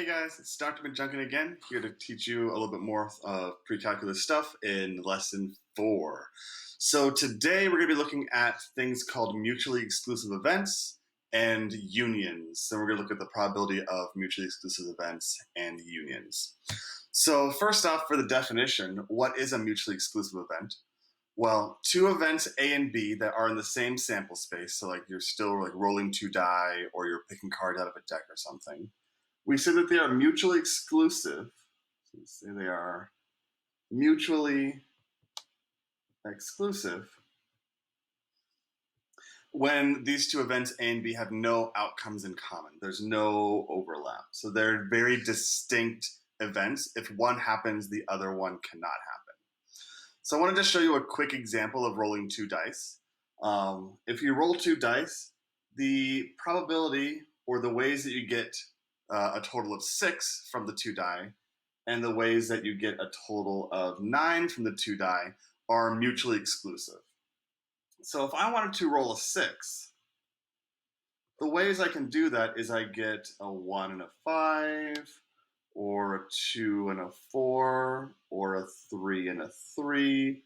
Hey guys, it's Dr. McJunkin again, here to teach you a little bit more pre-calculus stuff in lesson 4. So today we're going to be looking at things called mutually exclusive events and unions. So we're going to look at the probability of mutually exclusive events and unions. So first off, for the definition, what is a mutually exclusive event? Well, two events A and B that are in the same sample space, so like you're still like rolling two die or you're picking cards out of a deck or something. We say that they are mutually exclusive. So we say they are mutually exclusive when these two events A and B have no outcomes in common. There's no overlap. So they're very distinct events. If one happens, the other one cannot happen. So I wanted to show you a quick example of rolling two dice. If you roll two dice, the probability or the ways that you get a total of 6 from the two die and the ways that you get a total of 9 from the two die are mutually exclusive. So if I wanted to roll a 6, the ways I can do that is I get a 1 and a 5, or a 2 and a 4, or a 3 and a 3,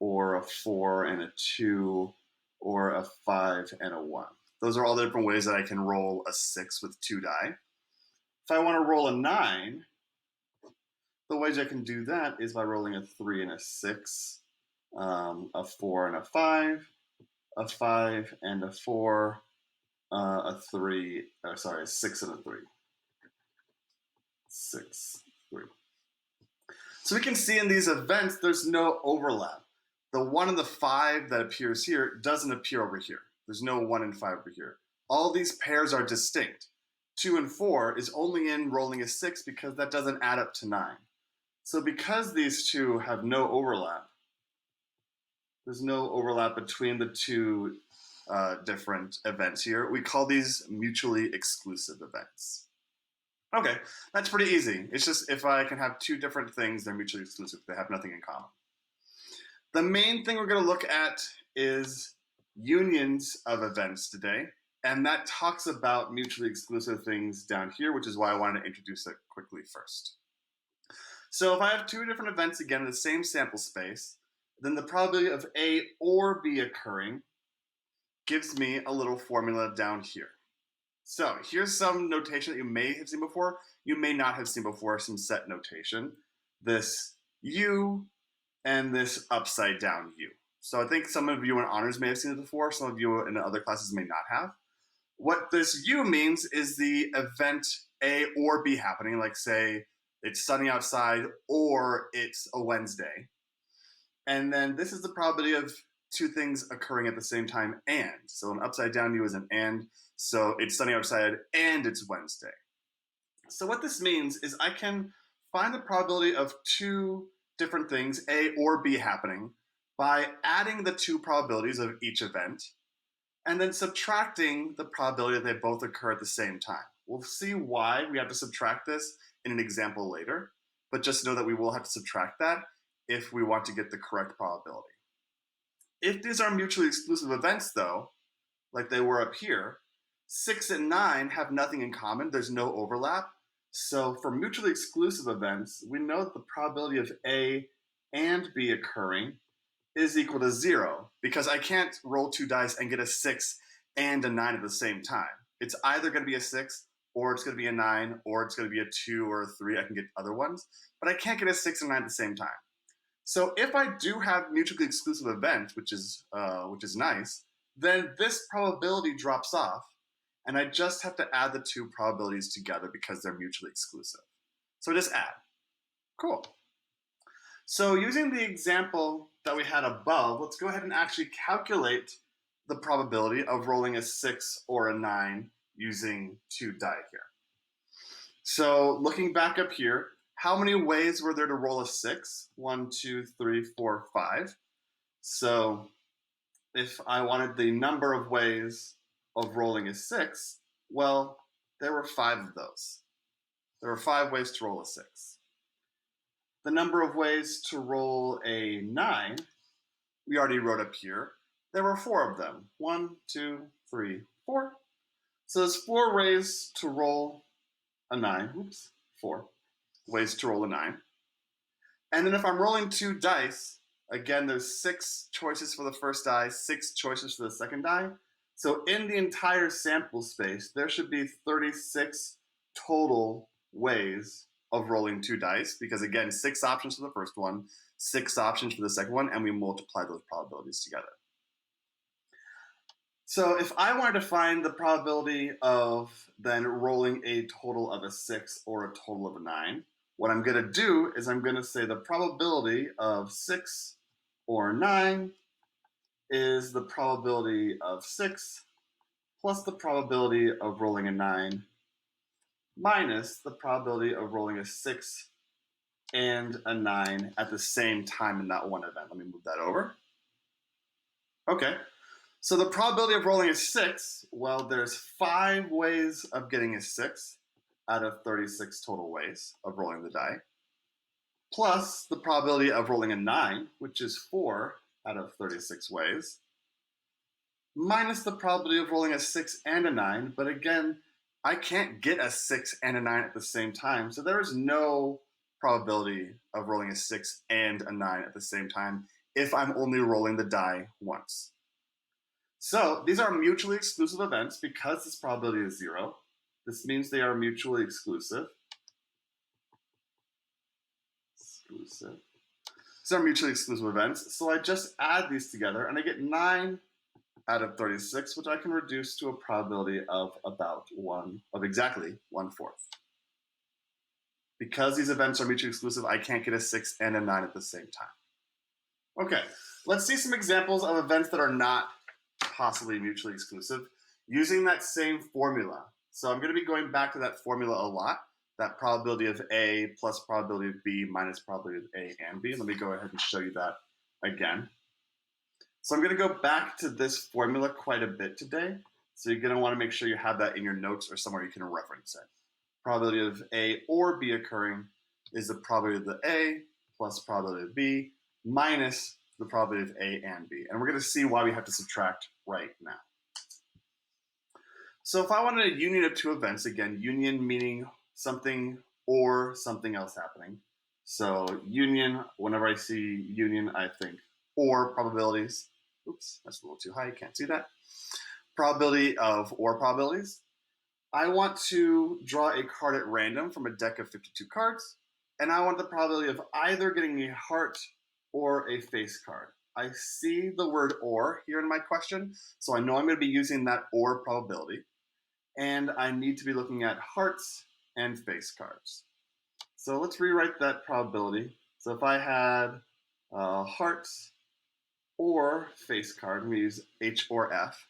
or a 4 and a 2, or a 5 and a 1. Those are all the different ways that I can roll a 6 with two die. If I want to roll a 9, the ways I can do that is by rolling a 3 and a 6, a 4 and a 5, a 5 and a 4, a 6 and a 3. 6, 3. So we can see in these events there's no overlap. The 1 and the 5 that appears here doesn't appear over here. There's no 1 and 5 over here. All these pairs are distinct. 2 and 4 is only in rolling a 6 because that doesn't add up to 9. So because these two have no overlap, there's no overlap between the two different events here, we call these mutually exclusive events. Okay, that's pretty easy. It's just if I can have two different things, they're mutually exclusive. They have nothing in common. The main thing we're going to look at is unions of events today. And that talks about mutually exclusive things down here, which is why I wanted to introduce it quickly first. So if I have two different events, again, in the same sample space, then the probability of A or B occurring gives me a little formula down here. So here's some notation that you may have seen before. You may not have seen before, some set notation. This U and this upside down U. So I think some of you in honors may have seen it before. Some of you in other classes may not have. What this U means is the event A or B happening, like say it's sunny outside or it's a Wednesday. And then this is the probability of two things occurring at the same time and. So an upside down U is an and. So it's sunny outside and it's Wednesday. So what this means is I can find the probability of two different things, A or B, happening by adding the two probabilities of each event and then subtracting the probability that they both occur at the same time. We'll see why we have to subtract this in an example later, but just know that we will have to subtract that if we want to get the correct probability. If these are mutually exclusive events, though, like they were up here, 6 and 9 have nothing in common. There's no overlap. So for mutually exclusive events, we know that the probability of A and B occurring is equal to 0 because I can't roll two dice and get a 6 and a 9 at the same time. It's either going to be a 6 or it's going to be a 9 or it's going to be a 2 or a 3. I can get other ones, but I can't get a 6 and 9 at the same time. So if I do have mutually exclusive event, which is nice, then this probability drops off and I just have to add the two probabilities together because they're mutually exclusive. So just add. Cool. So using the example that we had above, let's go ahead and actually calculate the probability of rolling a 6 or a 9 using two die here. So looking back up here, how many ways were there to roll a 6? 1, 2, 3, 4, 5. So if I wanted the number of ways of rolling a 6, well, there were 5 of those. There were 5 ways to roll a 6. The number of ways to roll a 9, we already wrote up here. There were 4 of them. 1, 2, 3, 4. So there's 4 ways to roll a 9, oops, 4 ways to roll a 9. And then if I'm rolling 2 dice, again, there's 6 choices for the first die, 6 choices for the second die. So in the entire sample space, there should be 36 total ways of rolling 2 dice, because again, 6 options for the first one, 6 options for the second one, and we multiply those probabilities together. So if I wanted to find the probability of then rolling a total of a 6 or a total of a 9, what I'm going to do is I'm going to say the probability of 6 or 9 is the probability of 6 plus the probability of rolling a 9 minus the probability of rolling a 6 and a 9 at the same time in that one event. Let me move that over. Okay, so the probability of rolling a 6, well, there's 5 ways of getting a 6 out of 36 total ways of rolling the die, plus the probability of rolling a 9, which is 4 out of 36 ways, minus the probability of rolling a 6 and a 9, but again, I can't get a 6 and a 9 at the same time, so there is no probability of rolling a 6 and a 9 at the same time if I'm only rolling the die once. So these are mutually exclusive events because this probability is 0. This means they are mutually exclusive. These are mutually exclusive events. So I just add these together and I get 9 out of 36, which I can reduce to a probability of exactly 1/4. Because these events are mutually exclusive, I can't get a 6 and a 9 at the same time. Okay, let's see some examples of events that are not possibly mutually exclusive using that same formula. So I'm going to be going back to that formula a lot, that probability of A plus probability of B minus probability of A and B. Let me go ahead and show you that again. So I'm going to go back to this formula quite a bit today. So you're going to want to make sure you have that in your notes or somewhere you can reference it. Probability of A or B occurring is the probability of the A plus probability of B minus the probability of A and B. And we're going to see why we have to subtract right now. So if I wanted a union of 2 events, again, union meaning something or something else happening. So union, whenever I see union, I think or probabilities. Oops, that's a little too high, you can't see that. Probability of or probabilities. I want to draw a card at random from a deck of 52 cards, and I want the probability of either getting a heart or a face card. I see the word or here in my question, so I know I'm going to be using that or probability, and I need to be looking at hearts and face cards. So let's rewrite that probability. So if I had hearts or face card, I'm going to use H or F.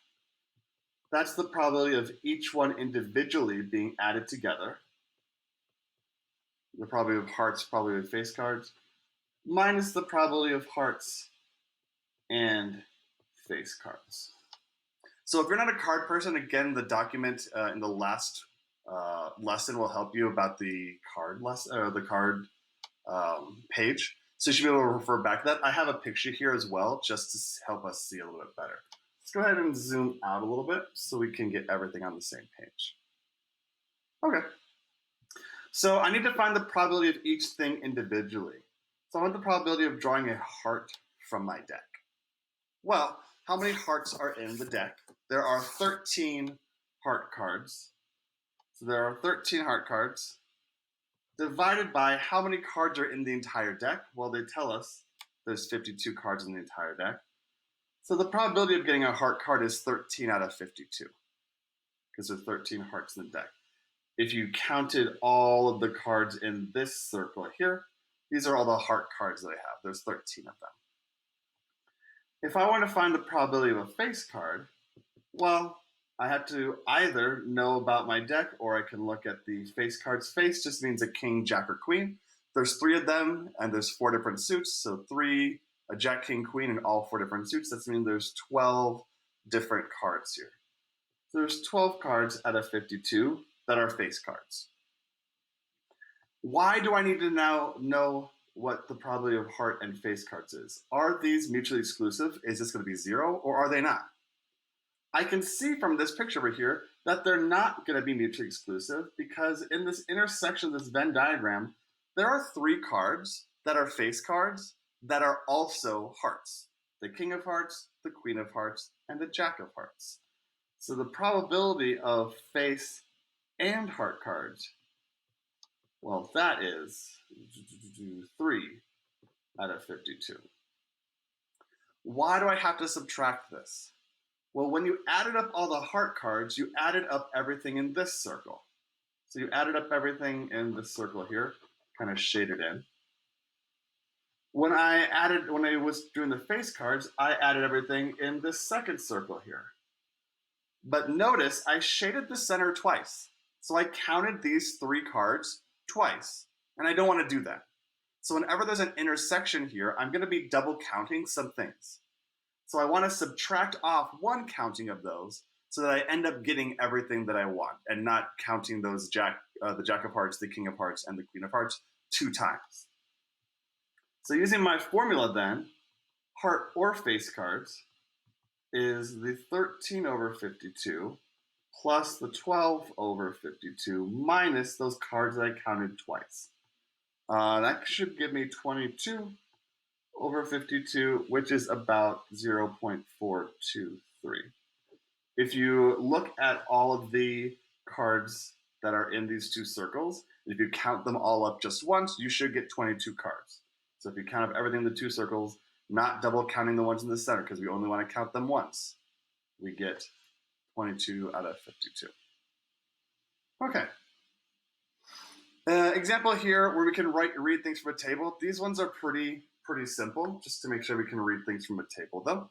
That's the probability of each one individually being added together. The probability of hearts, probability of face cards, minus the probability of hearts and face cards. So if you're not a card person, again, the document in the last lesson will help you about the card page. So you should be able to refer back to that. I have a picture here as well, just to help us see a little bit better. Let's go ahead and zoom out a little bit so we can get everything on the same page. Okay. So I need to find the probability of each thing individually. So I want the probability of drawing a heart from my deck. Well, how many hearts are in the deck? There are 13 heart cards. So there are 13 heart cards divided by how many cards are in the entire deck? Well, they tell us there's 52 cards in the entire deck. So the probability of getting a heart card is 13 out of 52 because there's 13 hearts in the deck. If you counted all of the cards in this circle here, these are all the heart cards that I have. There's 13 of them. If I want to find the probability of a face card, well, I have to either know about my deck or I can look at the face cards. Face just means a king, jack, or queen. There's 3 of them and there's 4 different suits. So 3, a jack, king, queen, and all 4 different suits. That means there's 12 different cards here. So there's 12 cards out of 52 that are face cards. Why do I need to now know what the probability of heart and face cards is? Are these mutually exclusive? Is this going to be 0 or are they not? I can see from this picture over here that they're not going to be mutually exclusive because in this intersection of this Venn diagram, there are 3 cards that are face cards that are also hearts. The King of Hearts, the Queen of Hearts, and the Jack of Hearts. So the probability of face and heart cards, well, that is 3 out of 52. Why do I have to subtract this? Well, when you added up all the heart cards, you added up everything in this circle. So you added up everything in this circle here, kind of shaded in. When I was doing the face cards, I added everything in this second circle here. But notice I shaded the center twice. So I counted these 3 cards twice, and I don't want to do that. So whenever there's an intersection here, I'm going to be double counting some things. So I want to subtract off 1 counting of those so that I end up getting everything that I want and not counting those the Jack of Hearts, the King of Hearts, and the Queen of Hearts 2 times. So using my formula then, heart or face cards is the 13 over 52 plus the 12 over 52 minus those cards that I counted twice. That should give me 22 over 52, which is about 0.423. If you look at all of the cards that are in these 2 circles, if you count them all up just once, you should get 22 cards. So if you count up everything in the 2 circles, not double counting the ones in the center because we only want to count them once, we get 22 out of 52. Okay. Example here where we can read things from a table. These ones are pretty simple, just to make sure we can read things from a table though.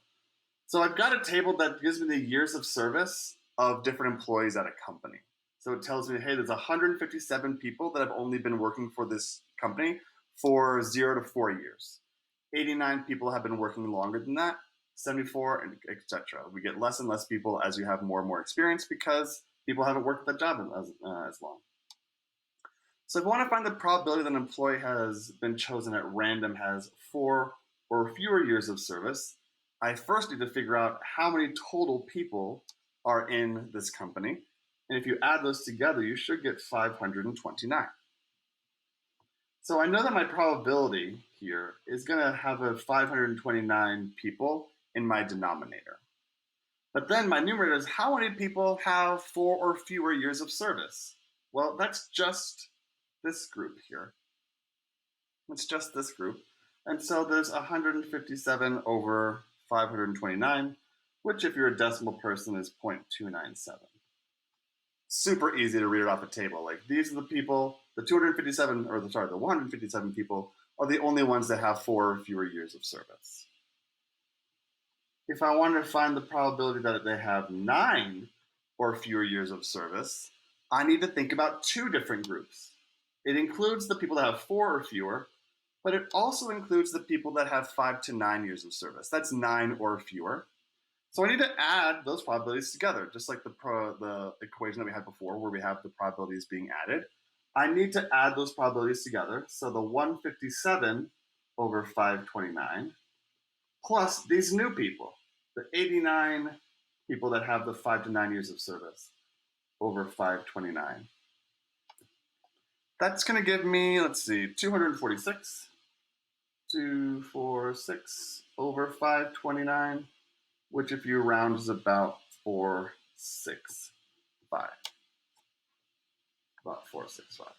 So I've got a table that gives me the years of service of different employees at a company. So it tells me, hey, there's 157 people that have only been working for this company for 0 to 4 years. 89 people have been working longer than that, 74, and etc. We get less and less people as you have more and more experience because people haven't worked that job as long. So if I want to find the probability that an employee has been chosen at random has 4 or fewer years of service, I first need to figure out how many total people are in this company. And if you add those together, you should get 529. So I know that my probability here is going to have a 529 people in my denominator. But then my numerator is how many people have 4 or fewer years of service? Well, that's just this group here. It's just this group. And so there's 157 over 529, which if you're a decimal person is 0.297. Super easy to read it off a table. Like these are the people, the 157 people are the only ones that have 4 or fewer years of service. If I wanted to find the probability that they have 9 or fewer years of service, I need to think about 2 different groups. It includes the people that have 4 or fewer, but it also includes the people that have 5 to 9 years of service. That's 9 or fewer. So I need to add those probabilities together, just like the equation that we had before where we have the probabilities being added. I need to add those probabilities together. So the 157 over 529 plus these new people, the 89 people that have the 5 to 9 years of service over 529. That's going to give me, let's see, 246. 246 over 529, which if you round is about 465. About 465.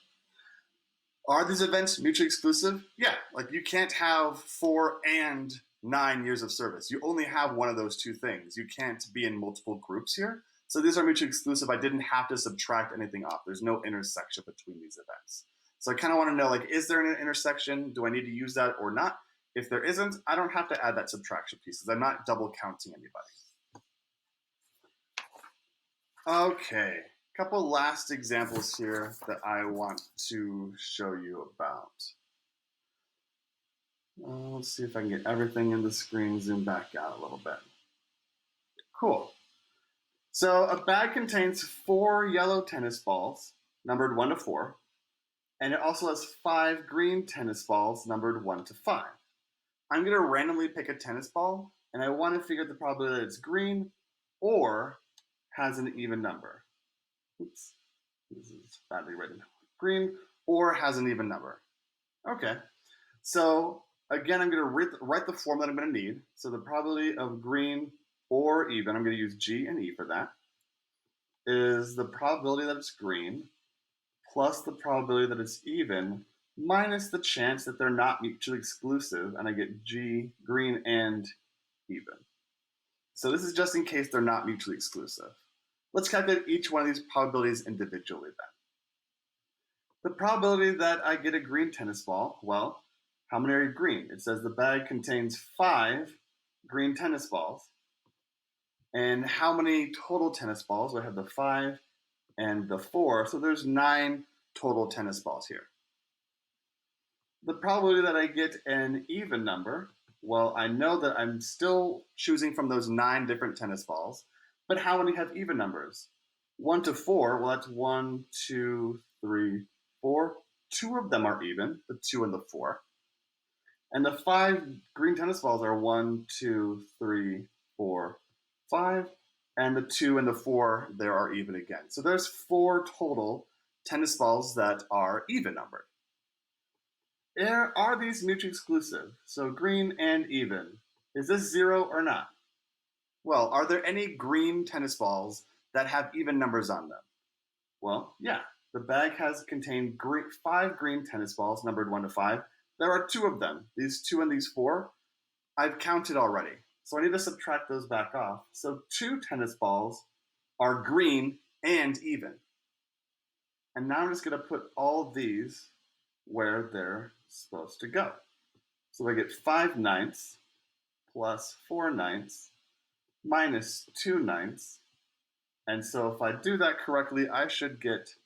Are these events mutually exclusive? Yeah, like you can't have 4 and 9 years of service. You only have one of those 2 things. You can't be in multiple groups here. So these are mutually exclusive. I didn't have to subtract anything off. There's no intersection between these events. So I kind of want to know, like, is there an intersection? Do I need to use that or not? If there isn't, I don't have to add that subtraction piece because I'm not double counting anybody. Okay, a couple last examples here that I want to show you about. Let's see if I can get everything in the screen, zoom back out a little bit. Cool. So a bag contains 4 yellow tennis balls, numbered 1 to 4, and it also has 5 green tennis balls, numbered 1 to 5. I'm going to randomly pick a tennis ball, and I want to figure out the probability that it's green or has an even number. oops, this is badly written, green, or has an even number. Okay, so again, I'm going to write the form that I'm going to need. So the probability of green or even, I'm going to use G and E for that, is the probability that it's green plus the probability that it's even minus the chance that they're not mutually exclusive, and I get G, green, and even. So this is just in case they're not mutually exclusive. Let's calculate each one of these probabilities individually then. The probability that I get a green tennis ball, well, how many are green? It says the bag contains 5 green tennis balls. And how many total tennis balls? I have the 5 and the 4, so there's 9 total tennis balls here. The probability that I get an even number, well, I know that I'm still choosing from those 9 different tennis balls, but how many have even numbers? 1 to 4, well, that's 1, 2, 3, 4. 2 of them are even, the 2 and the 4. And the 5 green tennis balls are 1, 2, 3, 4, 5. And the 2 and the 4 there are even again. So there's 4 total tennis balls that are even numbered. Are these mutually exclusive? So green and even. Is this 0 or not? Well, are there any green tennis balls that have even numbers on them? Well, yeah. The bag has contained 5 green tennis balls numbered 1 to 5. There are 2 of them. These 2 and these 4, I've counted already. So I need to subtract those back off. So 2 tennis balls are green and even. And now I'm just going to put all these where they're supposed to go. So I get 5 ninths plus 4 ninths minus 2 ninths. And so if I do that correctly, I should get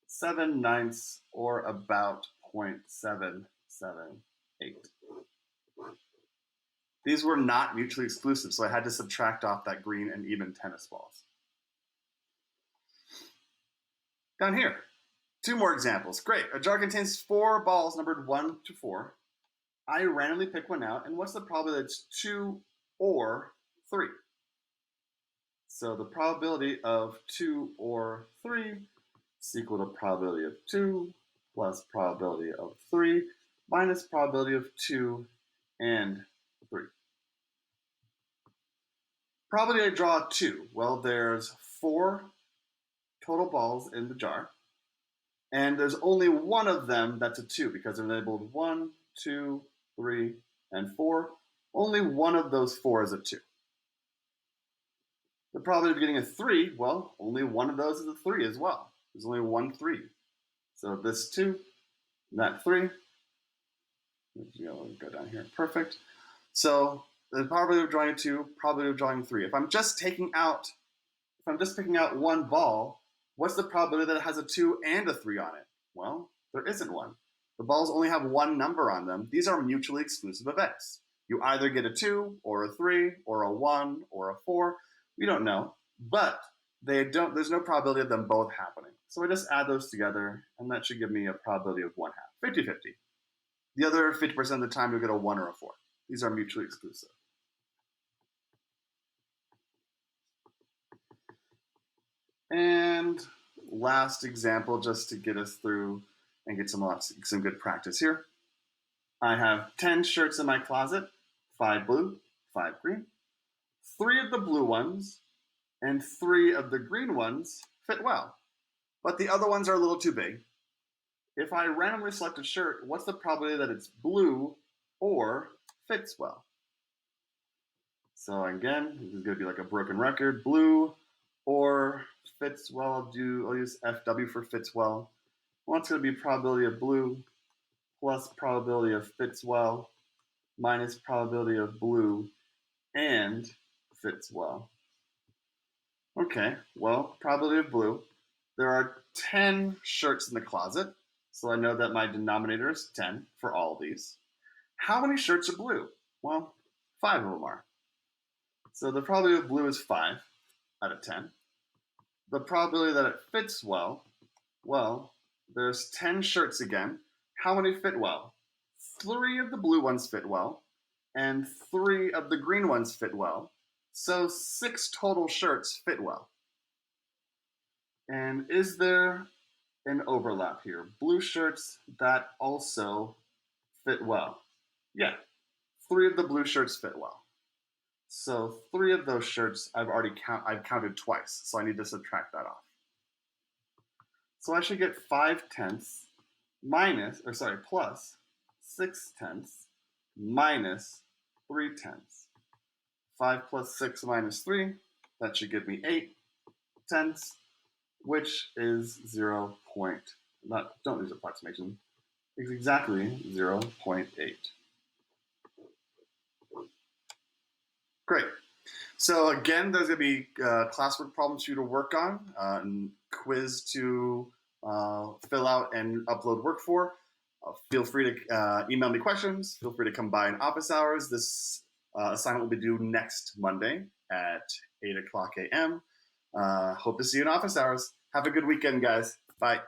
7 ninths or about 0.778. These were not mutually exclusive, so I had to subtract off that green and even tennis balls. Down here, 2 more examples. Great, a jar contains 4 balls numbered 1 to 4. I randomly pick one out, and what's the probability that it's 2 or 3? So the probability of 2 or 3 is equal to probability of 2 plus probability of 3 minus probability of 2 and 3. Probability I draw 2. Well, there's 4 total balls in the jar, and there's only one of them that's a 2 because they're labeled 1, 2, 3, and 4. Only one of those 4 is a 2. The probability of getting a 3, well, only one of those is a 3 as well. There's only one 3. So this 2, and that 3. Go down here. Perfect. So the probability of drawing a 2, probability of drawing 3. If I'm just picking out one ball, what's the probability that it has a 2 and a 3 on it? Well, there isn't one. The balls only have one number on them. These are mutually exclusive events. You either get a 2 or a 3 or a 1 or a 4. We don't know, but there's no probability of them both happening. So I just add those together, and that should give me a probability of 1/2, 50-50. The other 50% of the time you'll get a 1 or a 4. These are mutually exclusive. And last example, just to get us through and get some good practice here. I have 10 shirts in my closet, 5 blue, 5 green. 3 of the blue ones and 3 of the green ones fit well, but the other ones are a little too big. If I randomly select a shirt, what's the probability that it's blue or fits well? So again, this is going to be like a broken record. Blue or fits well. I'll use FW for fits well. Well, it's going to be probability of blue plus probability of fits well minus probability of blue and fits well. Okay, well, probability of blue. There are 10 shirts in the closet, so I know that my denominator is 10 for all these. How many shirts are blue? Well, 5 of them are. So the probability of blue is 5 out of 10. The probability that it fits well, there's 10 shirts again. How many fit well? 3 of the blue ones fit well, and 3 of the green ones fit well. So 6 total shirts fit well. And is there an overlap here? Blue shirts that also fit well. Yeah, 3 of the blue shirts fit well. So 3 of those shirts I've counted twice, so I need to subtract that off. So I should get 5/10 plus 6/10 minus 3/10. 5 plus 6 minus 3, that should give me 8/10, which is 0. Don't use approximation. It's exactly 0.8. Great. So again, there's going to be classwork problems for you to work on, and quiz to fill out and upload work for. Feel free to email me questions. Feel free to come by in office hours. This assignment will be due next Monday at 8 o'clock a.m. Hope to see you in office hours. Have a good weekend, guys. Bye.